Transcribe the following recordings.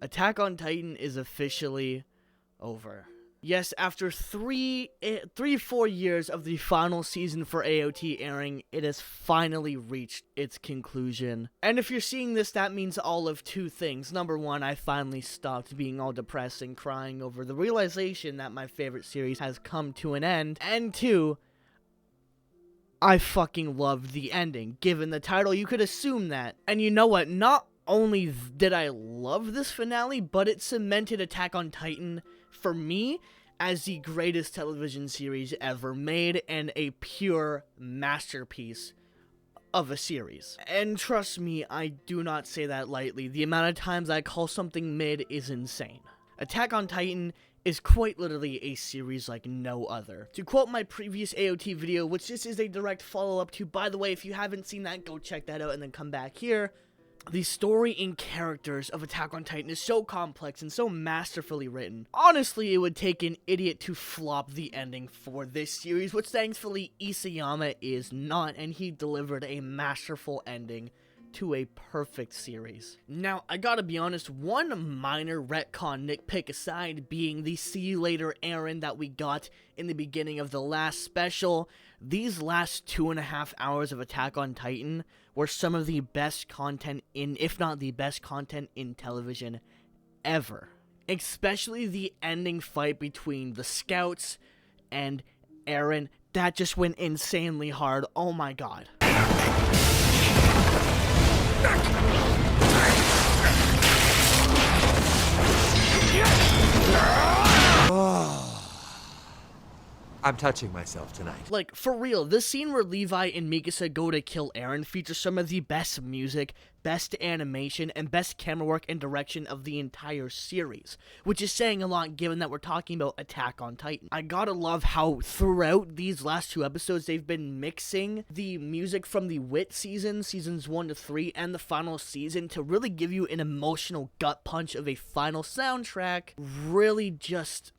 Attack on Titan is officially over. Yes, after 4 years of the final season for AOT airing, it has finally reached its conclusion. And if you're seeing this, that means all of two things. Number one, I finally stopped being all depressed and crying over the realization that my favorite series has come to an end. And two, I fucking loved the ending. Given the title, you could assume that. And you know what? Not only did I love this finale, but it cemented Attack on Titan for me as the greatest television series ever made and a pure masterpiece of a series. And trust me, I do not say that lightly. The amount of times I call something mid is insane. Attack on Titan is quite literally a series like no other. To quote my previous AOT video, which this is a direct follow-up to, by the way, if you haven't seen that, go check that out and then come back here. The story and characters of Attack on Titan is so complex and so masterfully written. Honestly, it would take an idiot to flop the ending for this series, which thankfully Isayama is not, and he delivered a masterful ending to a perfect series. Now, I gotta be honest, one minor retcon nitpick aside being the see you later Eren that we got in the beginning of the last special, these last 2.5 hours of Attack on Titan were some of the best content if not the best content in television ever. Especially the ending fight between the scouts and Eren, that just went insanely hard, oh my god. I'm touching myself tonight. Like, for real, this scene where Levi and Mikasa go to kill Eren features some of the best music, best animation, and best camera work and direction of the entire series, which is saying a lot given that we're talking about Attack on Titan. I gotta love how throughout these last 2 episodes they've been mixing the music from the Wit seasons 1 to 3, and the final season to really give you an emotional gut punch of a final soundtrack, really just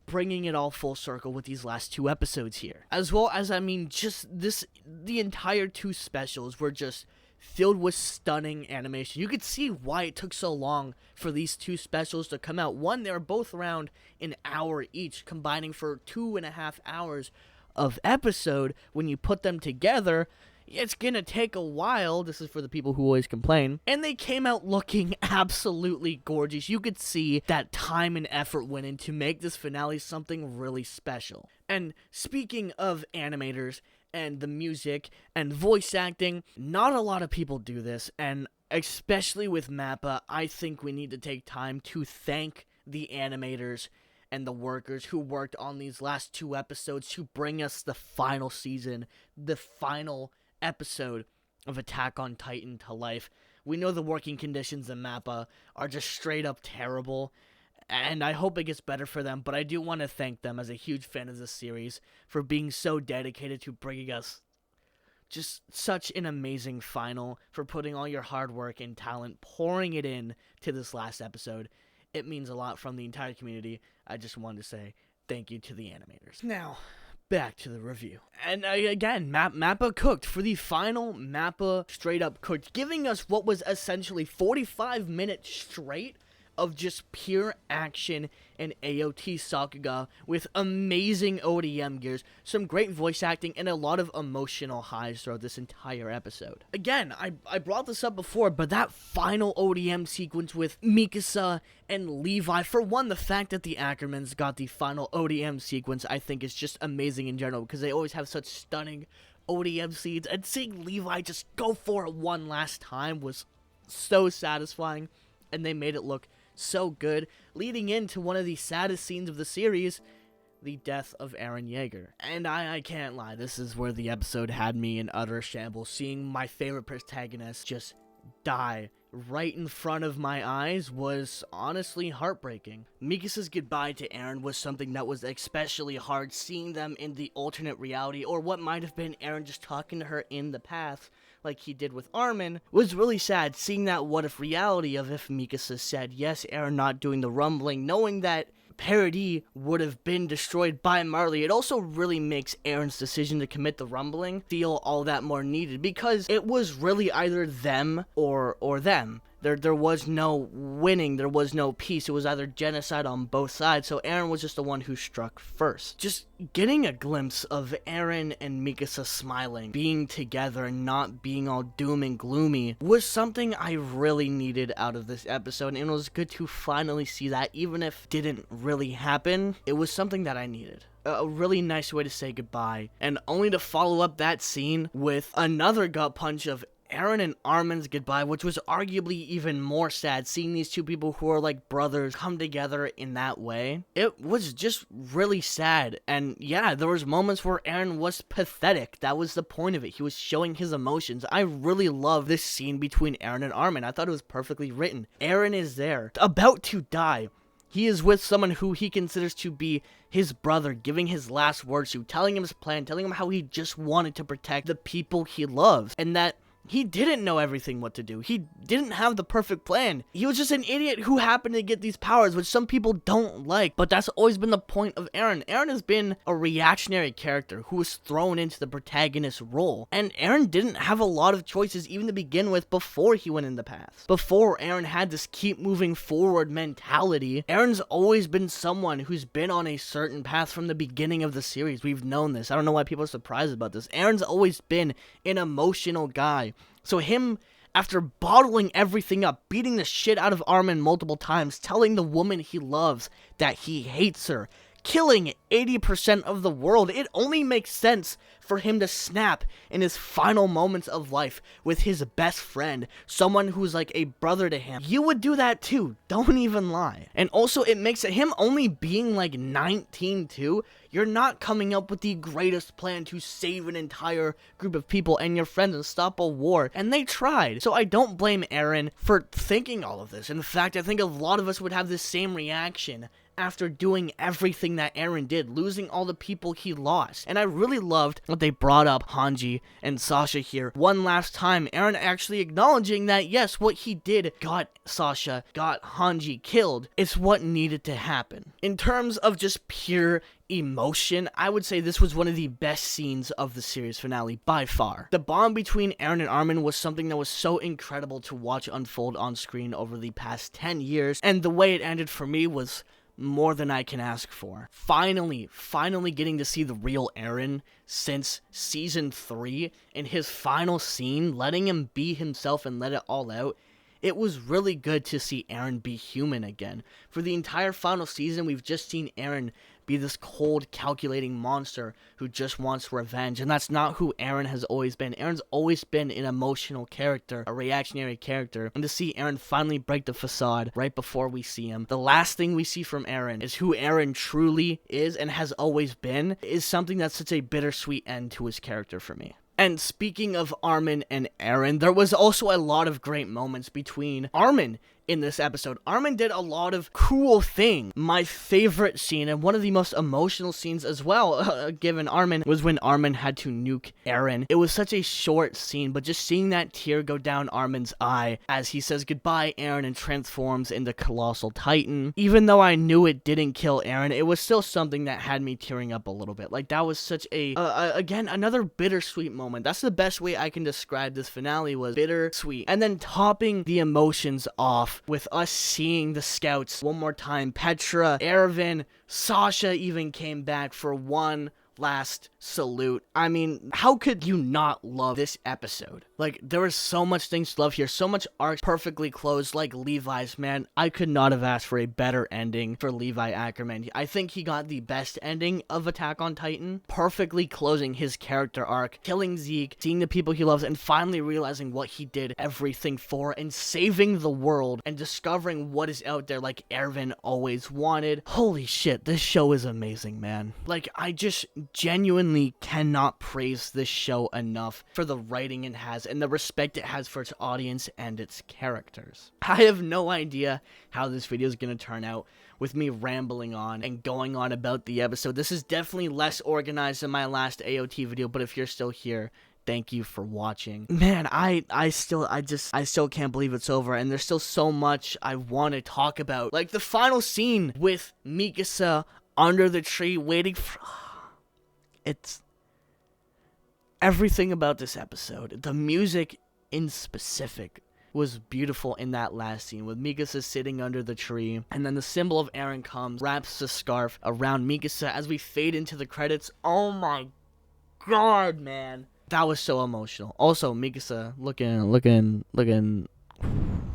bringing it all full circle with these last 2 episodes here. As well as, the entire 2 specials were just filled with stunning animation. You could see why it took so long for these 2 specials to come out. One, they were both around an hour each, combining for 2.5 hours of episode. When you put them together, it's gonna take a while. This is for the people who always complain. And they came out looking absolutely gorgeous. You could see that time and effort went in to make this finale something really special. And speaking of animators and the music and voice acting, not a lot of people do this. And especially with MAPPA, I think we need to take time to thank the animators and the workers who worked on these last 2 episodes to bring us the final season, the final episode of Attack on Titan to life. We know the working conditions in MAPPA are just straight up terrible, and I hope it gets better for them, but I do want to thank them as a huge fan of this series for being so dedicated to bringing us just such an amazing final, for putting all your hard work and talent, pouring it in to this last episode. It means a lot from the entire community. I just wanted to say thank you to the animators. Now, back to the review. And again, MAPPA cooked. For the final, MAPPA straight up cooked, giving us what was essentially 45 minutes straight of just pure action and AOT Sakuga with amazing ODM gears, some great voice acting, and a lot of emotional highs throughout this entire episode. Again, I brought this up before, but that final ODM sequence with Mikasa and Levi, for one, the fact that the Ackermans got the final ODM sequence, I think is just amazing in general, because they always have such stunning ODM scenes, and seeing Levi just go for it one last time was so satisfying, and they made it look so good, leading into one of the saddest scenes of the series, the death of Eren Yeager. And I can't lie, this is where the episode had me in utter shambles. Seeing my favorite protagonist just die right in front of my eyes was honestly heartbreaking. Mikasa's goodbye to Eren was something that was especially hard, seeing them in the alternate reality, or what might have been Eren just talking to her in the past, like he did with Armin, was really sad. Seeing that what if reality of if Mikasa said yes, Eren not doing the rumbling, knowing that Paradis would have been destroyed by Marley, it also really makes Eren's decision to commit the rumbling feel all that more needed, because it was really either them or them. There was no winning, there was no peace. It was either genocide on both sides, so Eren was just the one who struck first. Just getting a glimpse of Eren and Mikasa smiling, being together, and not being all doom and gloomy was something I really needed out of this episode, and it was good to finally see that, even if it didn't really happen. It was something that I needed. A really nice way to say goodbye, and only to follow up that scene with another gut punch of Eren and Armin's goodbye, which was arguably even more sad, seeing these two people who are like brothers come together in that way. It was just really sad, and yeah, there was moments where Eren was pathetic. That was the point of it. He was showing his emotions. I really love this scene between Eren and Armin. I thought it was perfectly written. Eren is there, about to die. He is with someone who he considers to be his brother, giving his last words to, telling him his plan, telling him how he just wanted to protect the people he loves, and that he didn't know everything what to do. He didn't have the perfect plan. He was just an idiot who happened to get these powers, which some people don't like. But that's always been the point of Eren. Eren has been a reactionary character who was thrown into the protagonist role. And Eren didn't have a lot of choices even to begin with before he went in the path. Before Eren had this keep moving forward mentality, Eren's always been someone who's been on a certain path from the beginning of the series. We've known this. I don't know why people are surprised about this. Eren's always been an emotional guy. So him, after bottling everything up, beating the shit out of Armin multiple times, telling the woman he loves that he hates her, killing 80% of the world, it only makes sense for him to snap in his final moments of life with his best friend, someone who's like a brother to him. You would do that too, don't even lie. And also, it makes it him only being like 19 too. You're not coming up with the greatest plan to save an entire group of people and your friends and stop a war, and they tried. So I don't blame Eren for thinking all of this. In fact, I think a lot of us would have the same reaction after doing everything that Eren did, losing all the people he lost. And I really loved what they brought up Hanji and Sasha here one last time. Eren actually acknowledging that, yes, what he did got Sasha, got Hanji killed. It's what needed to happen. In terms of just pure emotion, I would say this was one of the best scenes of the series finale by far. The bond between Eren and Armin was something that was so incredible to watch unfold on screen over the past 10 years, and the way it ended for me was more than I can ask for. Finally getting to see the real Eren since season 3 in his final scene, letting him be himself and let it all out. It was really good to see Eren be human again. For the entire final season, we've just seen Eren be this cold, calculating monster who just wants revenge, and that's not who Eren has always been. Eren's always been an emotional character, a reactionary character, and to see Eren finally break the facade right before we see him, the last thing we see from Eren is who Eren truly is and has always been, is something that's such a bittersweet end to his character for me. And speaking of Armin and Eren, there was also a lot of great moments between Armin in this episode. Armin did a lot of cool things. My favorite scene, and one of the most emotional scenes as well, given Armin, was when Armin had to nuke Eren. It was such a short scene, but just seeing that tear go down Armin's eye as he says goodbye Eren and transforms into Colossal Titan. Even though I knew it didn't kill Eren, it was still something that had me tearing up a little bit. Like, that was such a, again, another bittersweet moment. That's the best way I can describe this finale, was bittersweet. And then topping the emotions off with us seeing the scouts one more time. Petra, Erwin, Sasha even came back for one last salute. I mean, how could you not love this episode? Like, there was so much things to love here, so much arc perfectly closed, like Levi's, man. I could not have asked for a better ending for Levi Ackerman. I think he got the best ending of Attack on Titan, perfectly closing his character arc, killing Zeke, seeing the people he loves, and finally realizing what he did everything for, and saving the world, and discovering what is out there like Erwin always wanted. Holy shit, this show is amazing, man. Like, I just genuinely cannot praise this show enough for the writing it has and the respect it has for its audience and its characters. I have no idea how this video is going to turn out with me rambling on and going on about the episode. This is definitely less organized than my last AOT video, but if you're still here, thank you for watching. Man, I still can't believe it's over, and there's still so much I want to talk about. Like the final scene with Mikasa under the tree waiting for... It's everything about this episode. The music in specific was beautiful in that last scene with Mikasa sitting under the tree, and then the symbol of Eren comes, wraps the scarf around Mikasa as we fade into the credits. Oh my god, man. That was so emotional. Also, Mikasa looking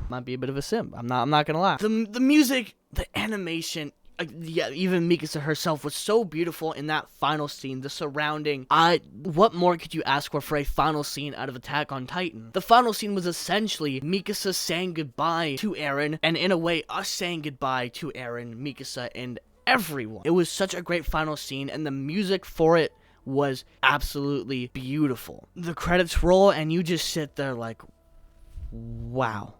might be a bit of a simp. I'm not gonna lie. The music, the animation, yeah, even Mikasa herself was so beautiful in that final scene. The surrounding, what more could you ask for a final scene out of Attack on Titan? The final scene was essentially Mikasa saying goodbye to Eren, and in a way, us saying goodbye to Eren, Mikasa, and everyone. It was such a great final scene, and the music for it was absolutely beautiful. The credits roll, and you just sit there like, wow.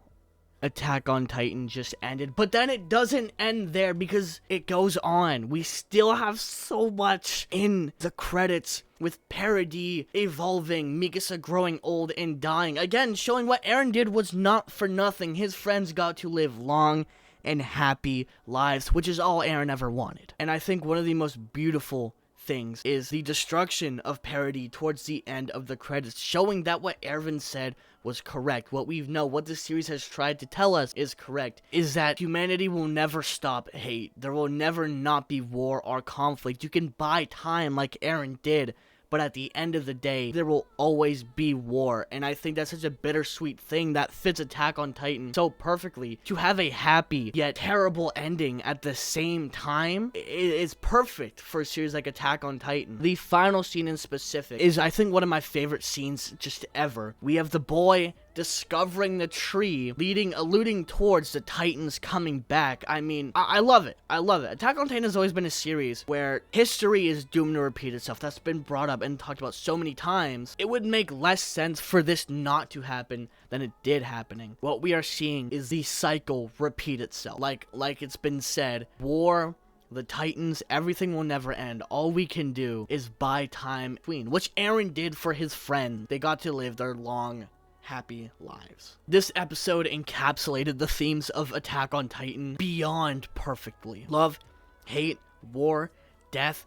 Attack on Titan just ended. But then it doesn't end there because it goes on. We still have so much in the credits with Paradis evolving, Mikasa growing old and dying. Again, showing what Eren did was not for nothing. His friends got to live long and happy lives, which is all Eren ever wanted. And I think one of the most beautiful things is the destruction of Paradis towards the end of the credits, showing that what Erwin said was correct. What we know, what the series has tried to tell us is correct, is that humanity will never stop hate. There will never not be war or conflict. You can buy time like Eren did, but at the end of the day, there will always be war. And I think that's such a bittersweet thing that fits Attack on Titan so perfectly. To have a happy yet terrible ending at the same time is perfect for a series like Attack on Titan. The final scene in specific is, I think, one of my favorite scenes just ever. We have the boy discovering the tree, alluding towards the Titans coming back. I mean, I love it. I love it. Attack on Titan has always been a series where history is doomed to repeat itself. That's been brought up and talked about so many times. It would make less sense for this not to happen than it did happening. What we are seeing is the cycle repeat itself. Like it's been said, war, the Titans, everything will never end. All we can do is buy time between, which Eren did for his friend. They got to live their long, happy lives. This episode encapsulated the themes of Attack on Titan beyond perfectly. Love, hate, war, death,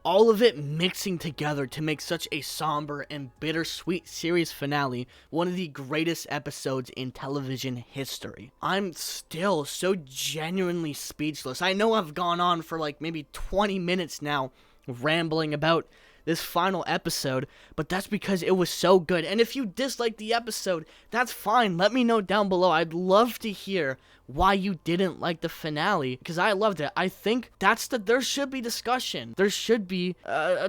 all of it mixing together to make such a somber and bittersweet series finale, one of the greatest episodes in television history. I'm still so genuinely speechless. I know I've gone on for like maybe 20 minutes now rambling about this final episode, but that's because it was so good. And if you dislike the episode, that's fine. Let me know down below. I'd love to hear why you didn't like the finale, because I loved it. I think there should be discussion. There should be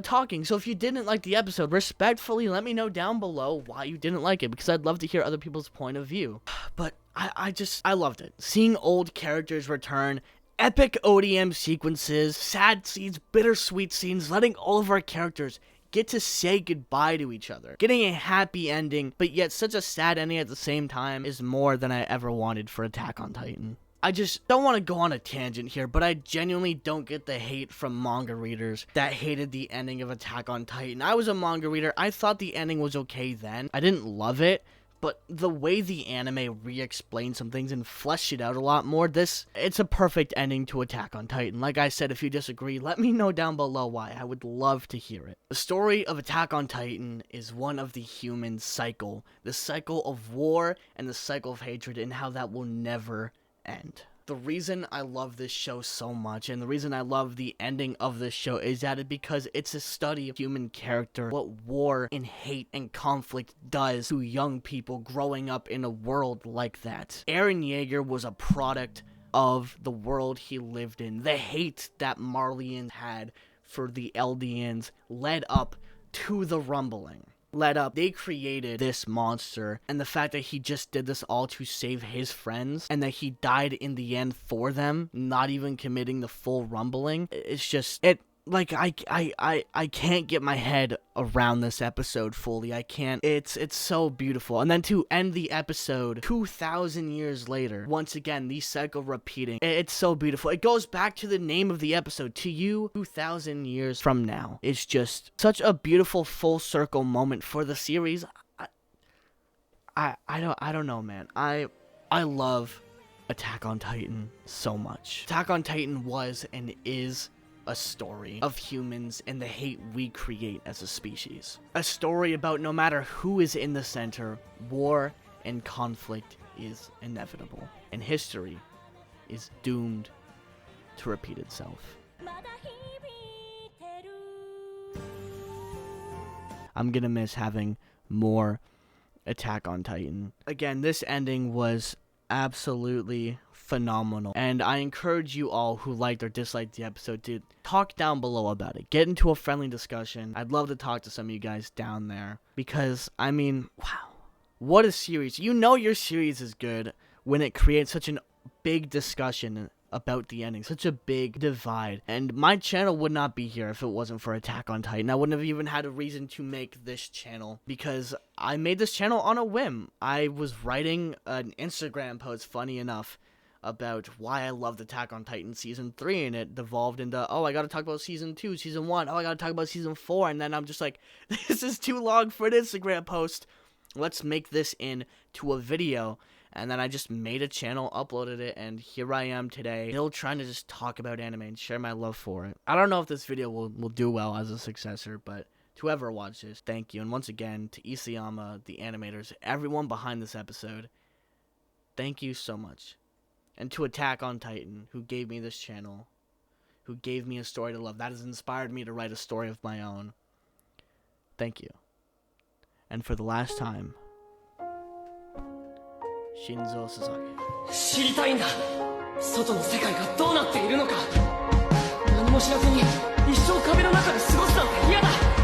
talking. So if you didn't like the episode, respectfully let me know down below why you didn't like it, because I'd love to hear other people's point of view. But I loved it. Seeing old characters return, epic ODM sequences, sad scenes, bittersweet scenes, letting all of our characters get to say goodbye to each other. Getting a happy ending, but yet such a sad ending at the same time is more than I ever wanted for Attack on Titan. I just don't want to go on a tangent here, but I genuinely don't get the hate from manga readers that hated the ending of Attack on Titan. I was a manga reader. I thought the ending was okay then. I didn't love it. But the way the anime re-explained some things and fleshed it out a lot more, it's a perfect ending to Attack on Titan. Like I said, if you disagree, let me know down below why. I would love to hear it. The story of Attack on Titan is one of the human cycle. The cycle of war and the cycle of hatred, and how that will never end. The reason I love this show so much, and the reason I love the ending of this show, is that because it's a study of human character, what war and hate and conflict does to young people growing up in a world like that. Eren Yeager was a product of the world he lived in. The hate that Marleyan had for the Eldians led up to the rumbling. They created this monster, and the fact that he just did this all to save his friends, and that he died in the end for them, not even committing the full rumbling, it's just, I can't get my head around this episode fully. I can't. It's so beautiful. And then to end the episode 2,000 years later, once again, the cycle repeating. It's so beautiful. It goes back to the name of the episode, To You 2,000 years from now. It's just such a beautiful full circle moment for the series. I don't know, man. I love Attack on Titan so much. Attack on Titan was and is a story of humans and the hate we create as a species. A story about no matter who is in the center, war and conflict is inevitable, and history is doomed to repeat itself. I'm gonna miss having more Attack on Titan. Again, this ending was absolutely phenomenal, and I encourage you all who liked or disliked the episode to talk down below about it. Get into a friendly discussion. I'd love to talk to some of you guys down there, because I mean, wow, what a series. You know your series is good when it creates such a big discussion about the ending, such a big divide. And my channel would not be here if it wasn't for Attack on Titan. I wouldn't have even had a reason to make this channel, because I made this channel on a whim. I was writing an Instagram post, funny enough, about why I loved Attack on Titan Season 3, and it devolved into, oh, I gotta talk about Season 2, Season 1, oh, I gotta talk about Season 4, and then I'm just like, this is too long for an Instagram post. Let's make this into a video. And then I just made a channel, uploaded it, and here I am today, still trying to just talk about anime and share my love for it. I don't know if this video will do well as a successor, but to whoever watched this, thank you. And once again, to Isayama, the animators, everyone behind this episode, thank you so much. And to Attack on Titan, who gave me this channel, who gave me a story to love, that has inspired me to write a story of my own. Thank you. And for the last time, Shinzo Sasaki. 知りたいんだ。外の世界がどうなっているのか。何も知らずに一生壁の中で過ごすなんて嫌だ。